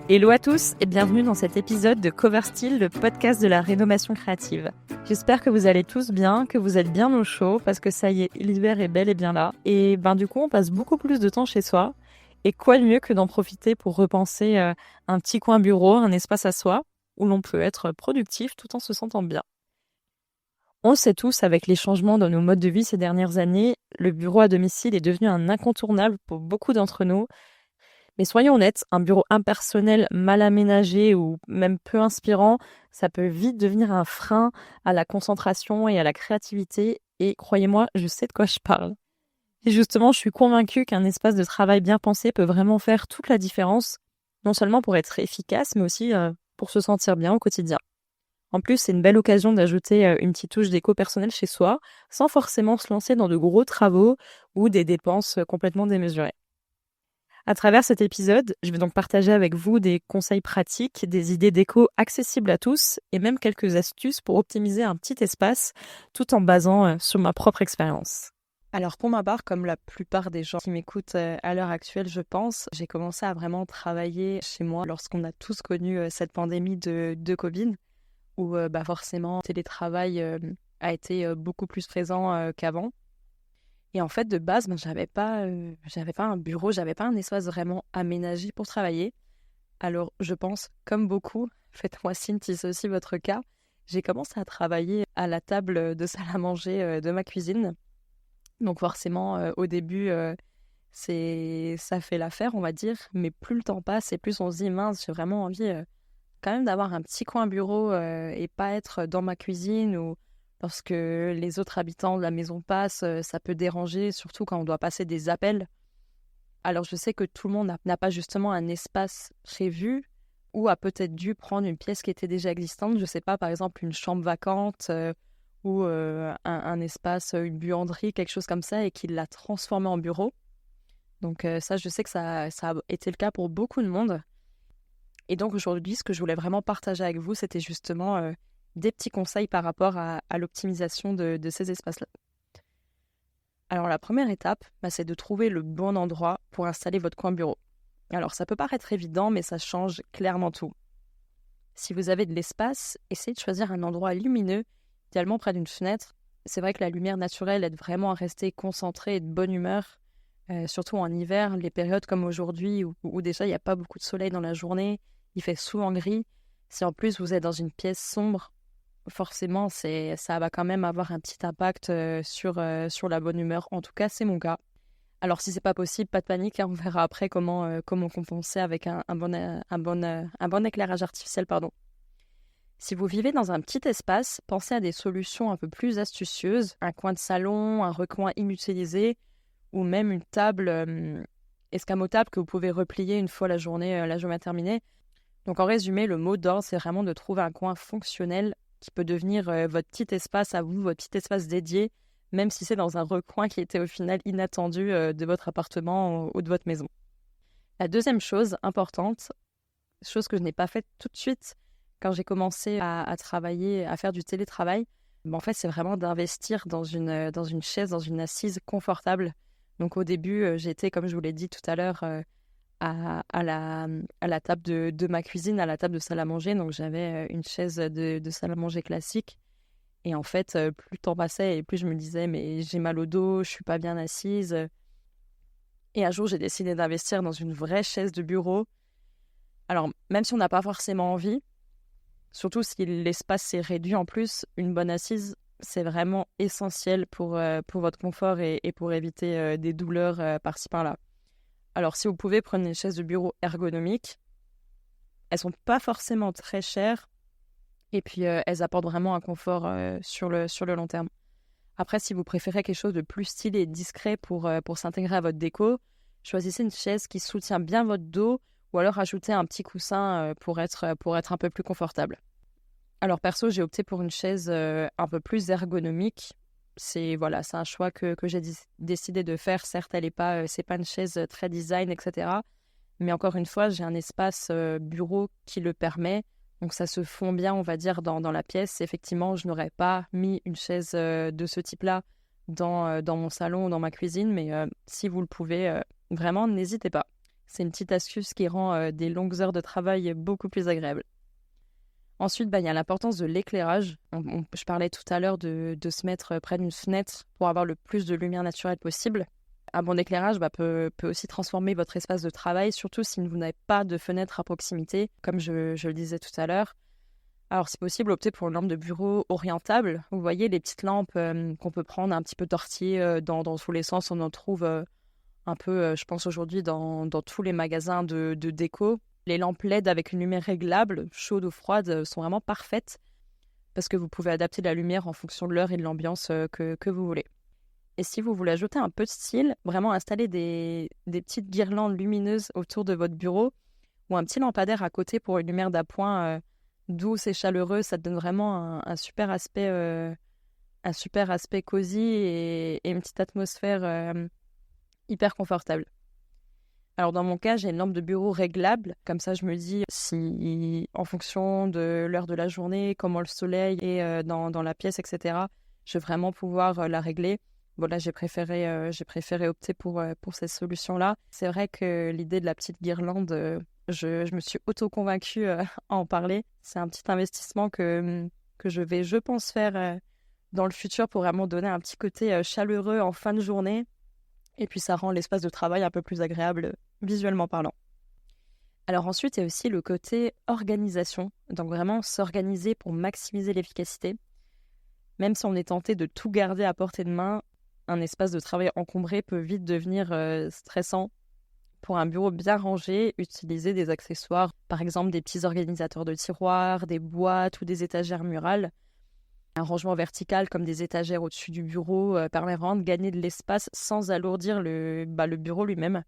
Hello à tous et bienvenue dans cet épisode de Cover Style, le podcast de la rénovation créative. J'espère que vous allez tous bien, que vous êtes bien au chaud parce que ça y est, l'hiver est bel et bien là. Et du coup, on passe beaucoup plus de temps chez soi. Et quoi de mieux que d'en profiter pour repenser un petit coin bureau, un espace à soi où l'on peut être productif tout en se sentant bien. On le sait tous, avec les changements dans nos modes de vie ces dernières années, le bureau à domicile est devenu un incontournable pour beaucoup d'entre nous. Mais soyons honnêtes, un bureau impersonnel, mal aménagé ou même peu inspirant, ça peut vite devenir un frein à la concentration et à la créativité. Et croyez-moi, je sais de quoi je parle. Et justement, je suis convaincue qu'un espace de travail bien pensé peut vraiment faire toute la différence, non seulement pour être efficace, mais aussi pour se sentir bien au quotidien. En plus, c'est une belle occasion d'ajouter une petite touche d'éco personnel chez soi, sans forcément se lancer dans de gros travaux ou des dépenses complètement démesurées. À travers cet épisode, je vais donc partager avec vous des conseils pratiques, des idées déco accessibles à tous et même quelques astuces pour optimiser un petit espace tout en basant sur ma propre expérience. Alors pour ma part, comme la plupart des gens qui m'écoutent à l'heure actuelle, je pense, j'ai commencé à vraiment travailler chez moi lorsqu'on a tous connu cette pandémie de Covid, où forcément le télétravail a été beaucoup plus présent qu'avant. Et en fait, de base, j'avais pas un bureau, j'avais pas un espace vraiment aménagé pour travailler. Alors je pense, comme beaucoup, faites-moi signe si c'est aussi votre cas, j'ai commencé à travailler à la table de salle à manger de ma cuisine. Donc forcément, au début, ça fait l'affaire, on va dire, mais plus le temps passe et plus on se dit: «Mince, j'ai vraiment envie, quand même d'avoir un petit coin bureau, et pas être dans ma cuisine ou parce que les autres habitants de la maison passent, ça peut déranger, surtout quand on doit passer des appels». Alors je sais que tout le monde n'a pas justement un espace prévu ou a peut-être dû prendre une pièce qui était déjà existante. Je sais pas, par exemple une chambre vacante, ou un espace, une buanderie, quelque chose comme ça et qui l'a transformé en bureau. Donc ça, je sais que ça a été le cas pour beaucoup de monde. Et donc aujourd'hui, ce que je voulais vraiment partager avec vous, c'était justement des petits conseils par rapport à l'optimisation de ces espaces-là. Alors la première étape, c'est de trouver le bon endroit pour installer votre coin bureau. Alors ça peut paraître évident, mais ça change clairement tout. Si vous avez de l'espace, essayez de choisir un endroit lumineux, idéalement près d'une fenêtre. C'est vrai que la lumière naturelle aide vraiment à rester concentré et de bonne humeur, surtout en hiver, les périodes comme aujourd'hui où déjà il n'y a pas beaucoup de soleil dans la journée, il fait souvent gris. Si en plus vous êtes dans une pièce sombre, forcément ça va quand même avoir un petit impact sur la bonne humeur. En tout cas, c'est mon cas. Alors si c'est pas possible, pas de panique, hein, on verra après comment compenser avec un bon éclairage artificiel, pardon. Si vous vivez dans un petit espace, pensez à des solutions un peu plus astucieuses, un coin de salon, un recoin inutilisé, ou même une table escamotable que vous pouvez replier une fois la journée terminée. Donc en résumé, le mot d'ordre, c'est vraiment de trouver un coin fonctionnel qui peut devenir votre petit espace à vous, votre petit espace dédié, même si c'est dans un recoin qui était au final inattendu de votre appartement ou de votre maison. La deuxième chose importante, chose que je n'ai pas faite tout de suite quand j'ai commencé à travailler, à faire du télétravail, en fait, c'est vraiment d'investir dans une chaise, dans une assise confortable. Donc au début, j'étais, comme je vous l'ai dit tout à l'heure, à la table de ma cuisine, à la table de salle à manger. Donc j'avais une chaise de salle à manger classique. Et en fait, plus le temps passait et plus je me disais, mais j'ai mal au dos, je suis pas bien assise. Et un jour, j'ai décidé d'investir dans une vraie chaise de bureau. Alors, même si on n'a pas forcément envie, surtout si l'espace s'est réduit en plus, une bonne assise, c'est vraiment essentiel pour votre confort et pour éviter des douleurs par-ci par-là. Alors, si vous pouvez, prenez une chaise de bureau ergonomique. Elles sont pas forcément très chères et puis elles apportent vraiment un confort sur le long terme. Après, si vous préférez quelque chose de plus stylé et discret pour s'intégrer à votre déco, choisissez une chaise qui soutient bien votre dos ou alors ajoutez un petit coussin pour être un peu plus confortable. Alors perso, j'ai opté pour une chaise un peu plus ergonomique. C'est un choix que j'ai décidé de faire. Certes, c'est pas une chaise très design, etc. Mais encore une fois, j'ai un espace bureau qui le permet. Donc ça se fond bien, on va dire, dans la pièce. Effectivement, je n'aurais pas mis une chaise de ce type-là dans mon salon ou dans ma cuisine. Mais si vous le pouvez, vraiment, n'hésitez pas. C'est une petite astuce qui rend des longues heures de travail beaucoup plus agréables. Ensuite, il y a l'importance de l'éclairage. Je parlais tout à l'heure de se mettre près d'une fenêtre pour avoir le plus de lumière naturelle possible. Un bon éclairage peut aussi transformer votre espace de travail, surtout si vous n'avez pas de fenêtre à proximité, comme je le disais tout à l'heure. Alors, c'est possible d'opter pour une lampe de bureau orientable. Vous voyez, les petites lampes qu'on peut prendre un petit peu tortillées dans tous les sens. On en trouve un peu, je pense aujourd'hui, dans tous les magasins de déco. Les lampes LED avec une lumière réglable, chaude ou froide, sont vraiment parfaites parce que vous pouvez adapter la lumière en fonction de l'heure et de l'ambiance que vous voulez. Et si vous voulez ajouter un peu de style, vraiment installer des petites guirlandes lumineuses autour de votre bureau ou un petit lampadaire à côté pour une lumière d'appoint douce et chaleureuse, ça te donne vraiment un super aspect cosy et une petite atmosphère hyper confortable. Alors dans mon cas, j'ai une lampe de bureau réglable, comme ça je me dis si en fonction de l'heure de la journée, comment le soleil est dans la pièce, etc., je vais vraiment pouvoir la régler. Bon là j'ai préféré opter pour cette solution-là. C'est vrai que l'idée de la petite guirlande, je me suis auto-convaincue à en parler. C'est un petit investissement que je vais, je pense, faire dans le futur pour vraiment donner un petit côté chaleureux en fin de journée. Et puis ça rend l'espace de travail un peu plus agréable visuellement parlant. Alors ensuite, il y a aussi le côté organisation. Donc vraiment s'organiser pour maximiser l'efficacité. Même si on est tenté de tout garder à portée de main, un espace de travail encombré peut vite devenir stressant. Pour un bureau bien rangé, utiliser des accessoires, par exemple des petits organisateurs de tiroirs, des boîtes ou des étagères murales. Un rangement vertical comme des étagères au-dessus du bureau permet vraiment de gagner de l'espace sans alourdir le bureau lui-même.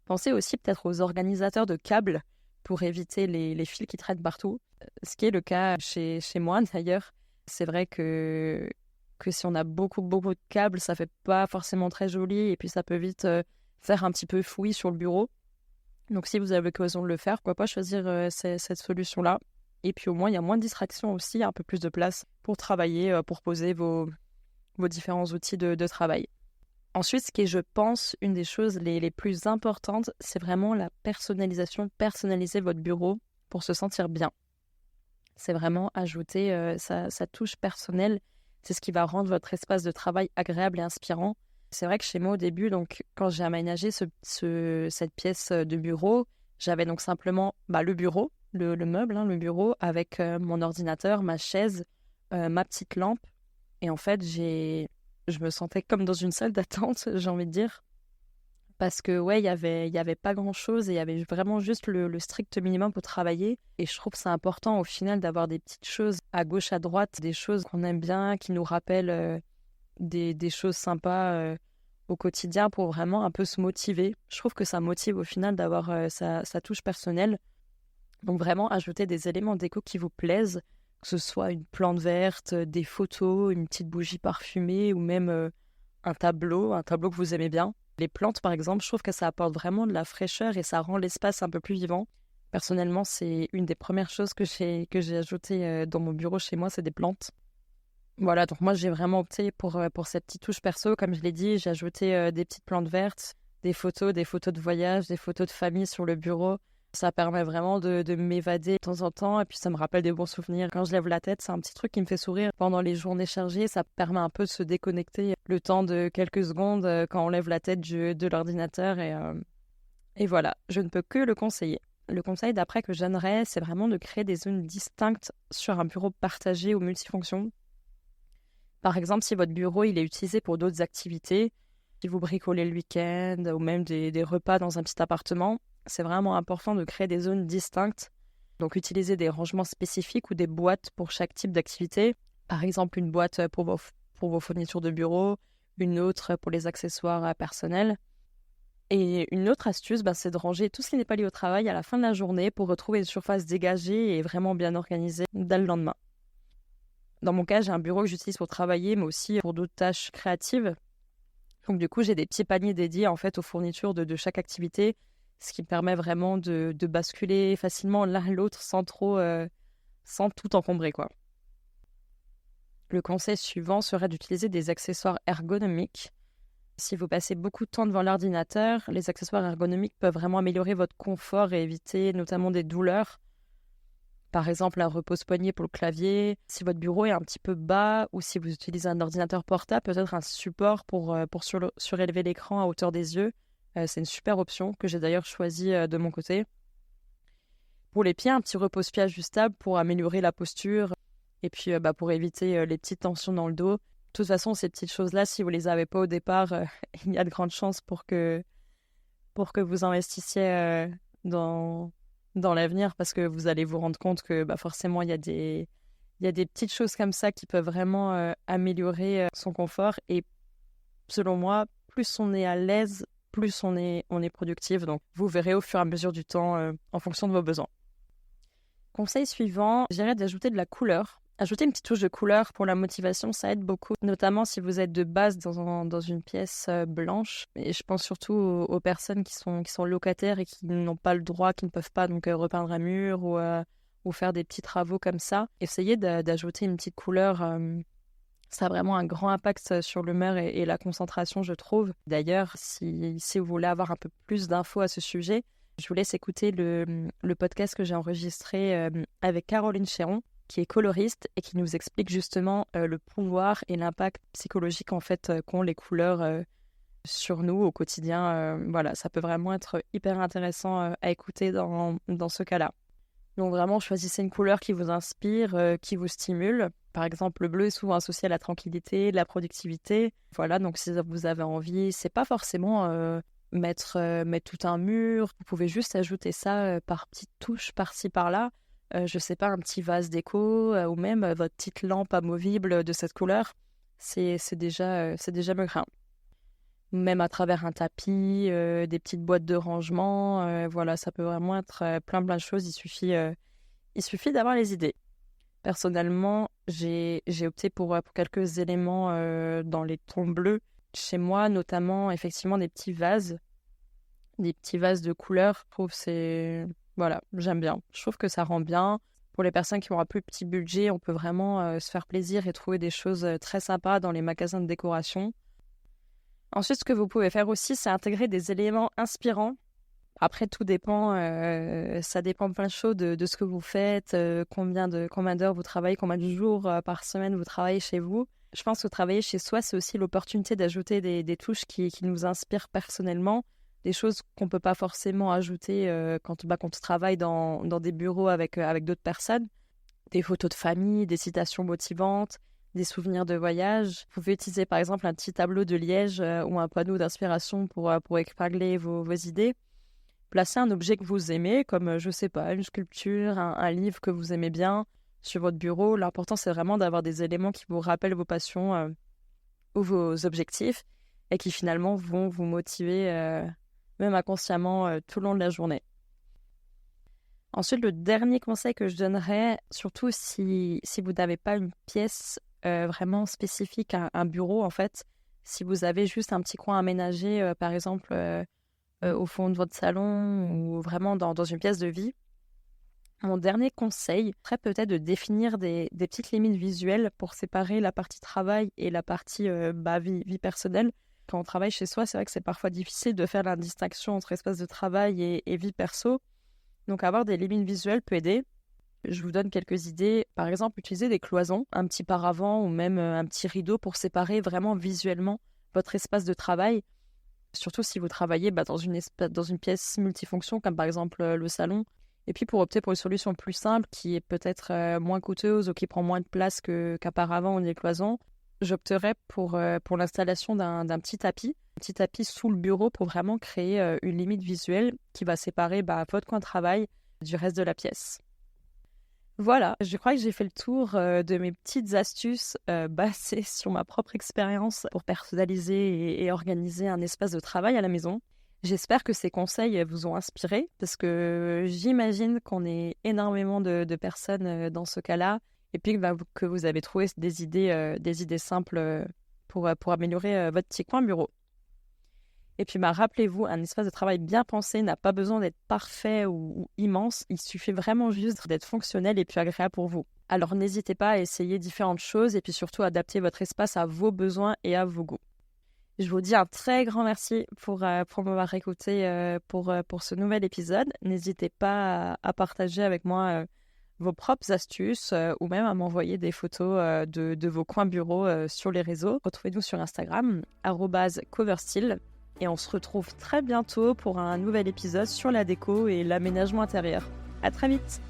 Pensez aussi peut-être aux organisateurs de câbles pour éviter les fils qui traînent partout. Ce qui est le cas chez moi d'ailleurs. C'est vrai que si on a beaucoup de câbles, ça fait pas forcément très joli et puis ça peut vite faire un petit peu fouillis sur le bureau. Donc si vous avez l'occasion de le faire, pourquoi pas choisir cette solution-là. Et puis au moins, il y a moins de distractions aussi, un peu plus de place pour travailler, pour poser vos différents outils de travail. Ensuite, ce qui est, je pense, une des choses les plus importantes, c'est vraiment la personnalisation, personnaliser votre bureau pour se sentir bien. C'est vraiment ajouter sa touche personnelle. C'est ce qui va rendre votre espace de travail agréable et inspirant. C'est vrai que chez moi, au début, donc, quand j'ai aménagé cette pièce de bureau, j'avais donc simplement le bureau, le meuble, le bureau, avec mon ordinateur, ma chaise, ma petite lampe. Et en fait, je me sentais comme dans une salle d'attente, j'ai envie de dire. Parce que, ouais, il y avait pas grand-chose et il y avait vraiment juste le strict minimum pour travailler. Et je trouve que c'est important, au final, d'avoir des petites choses à gauche, à droite, des choses qu'on aime bien, qui nous rappellent des choses sympas au quotidien pour vraiment un peu se motiver. Je trouve que ça motive, au final, d'avoir sa touche personnelle. Donc vraiment, ajouter des éléments déco qui vous plaisent, que ce soit une plante verte, des photos, une petite bougie parfumée ou même un tableau que vous aimez bien. Les plantes, par exemple, je trouve que ça apporte vraiment de la fraîcheur et ça rend l'espace un peu plus vivant. Personnellement, c'est une des premières choses que j'ai ajoutées dans mon bureau chez moi, c'est des plantes. Voilà, donc moi, j'ai vraiment opté pour cette petite touche perso. Comme je l'ai dit, j'ai ajouté des petites plantes vertes, des photos de voyage, des photos de famille sur le bureau. Ça permet vraiment de m'évader de temps en temps et puis ça me rappelle des bons souvenirs. Quand je lève la tête, c'est un petit truc qui me fait sourire pendant les journées chargées. Ça permet un peu de se déconnecter le temps de quelques secondes quand on lève la tête de l'ordinateur. Et voilà, je ne peux que le conseiller. Le conseil d'après que je donnerais, c'est vraiment de créer des zones distinctes sur un bureau partagé ou multifonction. Par exemple, si votre bureau il est utilisé pour d'autres activités, si vous bricolez le week-end ou même des repas dans un petit appartement, c'est vraiment important de créer des zones distinctes. Donc, utiliser des rangements spécifiques ou des boîtes pour chaque type d'activité. Par exemple, une boîte pour vos fournitures de bureau, une autre pour les accessoires personnels. Et une autre astuce, c'est de ranger tout ce qui n'est pas lié au travail à la fin de la journée pour retrouver une surface dégagée et vraiment bien organisée dès le lendemain. Dans mon cas, j'ai un bureau que j'utilise pour travailler, mais aussi pour d'autres tâches créatives. Donc, du coup, j'ai des petits paniers dédiés en fait aux fournitures de chaque activité, ce qui me permet vraiment de basculer facilement l'un à l'autre sans tout encombrer, quoi. Le conseil suivant serait d'utiliser des accessoires ergonomiques. Si vous passez beaucoup de temps devant l'ordinateur, les accessoires ergonomiques peuvent vraiment améliorer votre confort et éviter notamment des douleurs. Par exemple, un repose-poignet pour le clavier. Si votre bureau est un petit peu bas ou si vous utilisez un ordinateur portable, peut-être un support pour surélever l'écran à hauteur des yeux. C'est une super option que j'ai d'ailleurs choisie de mon côté. Pour les pieds, un petit repose-pied ajustable pour améliorer la posture et puis pour éviter les petites tensions dans le dos. De toute façon, ces petites choses-là, si vous les avez pas au départ, il y a de grandes chances pour que vous investissiez dans l'avenir parce que vous allez vous rendre compte que forcément, il y a des petites choses comme ça qui peuvent vraiment améliorer son confort. Et selon moi, plus on est à l'aise, plus on est productif. Donc, vous verrez au fur et à mesure du temps en fonction de vos besoins. Conseil suivant, je dirais d'ajouter de la couleur. Ajouter une petite touche de couleur pour la motivation, ça aide beaucoup, notamment si vous êtes de base dans une pièce blanche. Et je pense surtout aux personnes qui sont locataires et qui n'ont pas le droit, qui ne peuvent pas donc repeindre un mur ou faire des petits travaux comme ça. Essayez d'ajouter une petite couleur. Ça a vraiment un grand impact sur l'humeur et la concentration, je trouve. D'ailleurs, si vous voulez avoir un peu plus d'infos à ce sujet, je vous laisse écouter le podcast que j'ai enregistré avec Caroline Chéron, qui est coloriste et qui nous explique justement le pouvoir et l'impact psychologique en fait qu'ont les couleurs sur nous au quotidien. Voilà, ça peut vraiment être hyper intéressant à écouter dans ce cas-là. Donc vraiment, choisissez une couleur qui vous inspire, qui vous stimule. Par exemple, le bleu est souvent associé à la tranquillité, la productivité. Voilà, donc si vous avez envie, c'est pas forcément mettre tout un mur. Vous pouvez juste ajouter ça par petites touches par-ci, par-là. Je sais pas, un petit vase déco ou même votre petite lampe amovible de cette couleur. C'est déjà mieux que rien. Même à travers un tapis, des petites boîtes de rangement. Voilà, ça peut vraiment être plein de choses. Il suffit d'avoir les idées. Personnellement, j'ai opté pour quelques éléments dans les tons bleus. Chez moi, notamment, effectivement, des petits vases de couleurs. Je trouve voilà, j'aime bien. Je trouve que ça rend bien. Pour les personnes qui ont un plus petit budget, on peut vraiment se faire plaisir et trouver des choses très sympas dans les magasins de décoration. Ensuite, ce que vous pouvez faire aussi, c'est intégrer des éléments inspirants. Après, tout dépend, ça dépend de plein de choses, de ce que vous faites, combien d'heures vous travaillez, combien de jours par semaine vous travaillez chez vous. Je pense que travailler chez soi, c'est aussi l'opportunité d'ajouter des touches qui nous inspirent personnellement, des choses qu'on ne peut pas forcément ajouter quand on travaille dans des bureaux avec d'autres personnes. Des photos de famille, des citations motivantes, des souvenirs de voyage. Vous pouvez utiliser par exemple un petit tableau de liège ou un panneau d'inspiration pour épingler vos idées. Placez un objet que vous aimez, comme, je sais pas, une sculpture, un livre que vous aimez bien sur votre bureau. L'important, c'est vraiment d'avoir des éléments qui vous rappellent vos passions ou vos objectifs et qui finalement vont vous motiver, même inconsciemment, tout le long de la journée. Ensuite, le dernier conseil que je donnerais, surtout si vous n'avez pas une pièce vraiment spécifique, un bureau en fait, si vous avez juste un petit coin aménagé, par exemple au fond de votre salon ou vraiment dans une pièce de vie, mon dernier conseil serait peut-être de définir des petites limites visuelles pour séparer la partie travail et la partie vie personnelle. Quand on travaille chez soi, c'est vrai que c'est parfois difficile de faire la distinction entre espace de travail et vie perso. Donc avoir des limites visuelles peut aider. Je vous donne quelques idées. Par exemple, utiliser des cloisons, un petit paravent ou même un petit rideau pour séparer vraiment visuellement votre espace de travail. Surtout si vous travaillez dans une pièce multifonction, comme par exemple le salon. Et puis pour opter pour une solution plus simple, qui est peut-être moins coûteuse ou qui prend moins de place qu'un ou des cloisons, j'opterais pour l'installation d'un petit tapis sous le bureau pour vraiment créer une limite visuelle qui va séparer votre coin de travail du reste de la pièce. Voilà, je crois que j'ai fait le tour de mes petites astuces basées sur ma propre expérience pour personnaliser et organiser un espace de travail à la maison. J'espère que ces conseils vous ont inspiré parce que j'imagine qu'on est énormément de personnes dans ce cas-là et puis que vous avez trouvé des idées simples pour améliorer votre petit coin bureau. Et puis rappelez-vous, un espace de travail bien pensé n'a pas besoin d'être parfait ou immense, il suffit vraiment juste d'être fonctionnel et puis agréable pour vous. Alors n'hésitez pas à essayer différentes choses et puis surtout adapter votre espace à vos besoins et à vos goûts. Je vous dis un très grand merci pour m'avoir écouté pour ce nouvel épisode. N'hésitez pas à partager avec moi vos propres astuces ou même à m'envoyer des photos de vos coins bureaux sur les réseaux. Retrouvez-nous sur Instagram, @coverstyle. Et on se retrouve très bientôt pour un nouvel épisode sur la déco et l'aménagement intérieur. À très vite!